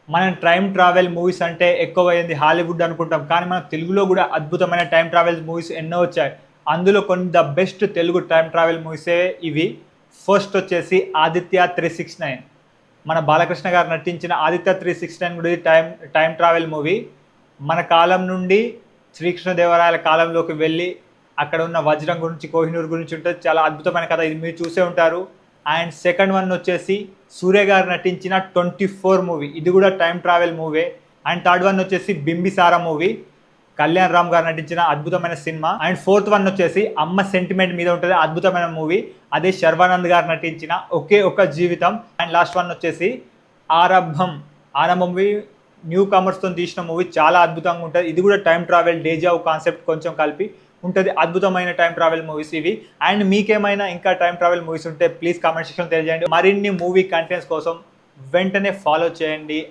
మనం time travel movies అంటే ఎక్కువైంది హాలీవుడ్ అనుకుంటాం. కానీ మన తెలుగులో గూడా అద్భుతమైన టైమ్ ట్రావెల్ మూవీస్ ఎన్నో వచ్చాయి. అందులో కొన్ని the best Telugu time travel మూవీసే ఇవి. ఫస్ట్ వచ్చేసి 'ఆదిత్య 369'. మన బాలకృష్ణ గారు నటించిన 'ఆదిత్య 369' కూడా ఇది టైమ్ ట్రావెల్ మూవీ. మన కాలం నుండి శ్రీకృష్ణదేవరాయల కాలంలోకి వెళ్ళి అక్కడ ఉన్న వజ్రం గురించి, కోహినూర్ గురించి ఉంటది. చాలా అద్భుతమైన కథ. ఇది మీరు చూసే ఉంటారు. అండ్ సెకండ్ వన్ వచ్చేసి సూర్య గారు నటించిన 24 మూవీ. ఇది కూడా time travel movie. And third one వచ్చేసి 'బింబిసార' మూవీ. కళ్యాణ్ రామ్ గారు నటించిన అద్భుతమైన సినిమా. అండ్ ఫోర్త్ వన్ వచ్చేసి అమ్మ సెంటిమెంట్ మీద ఉంటుంది, అద్భుతమైన మూవీ. అదే శర్వానంద్ గారు నటించిన ఒకే ఒక జీవితం. అండ్ లాస్ట్ వన్ వచ్చేసి ఆరంభం. మూవీ న్యూ కమర్స్తో తీసిన మూవీ, చాలా అద్భుతంగా ఉంటుంది. ఇది కూడా టైమ్ ట్రావెల్ డేజావ్ కాన్సెప్ట్ కొంచెం కలిపి ఉంటుంది. అద్భుతమైన టైమ్ ట్రావెల్ మూవీస్ ఇవి. అండ్ మీకేమైనా ఇంకా టైమ్ ట్రావెల్ మూవీస్ ఉంటే ప్లీజ్ కామెంట్ సెక్షన్ తెలియజేయండి. మరిన్ని మూవీ కంటెంట్స్ కోసం వెంటనే ఫాలో చేయండి.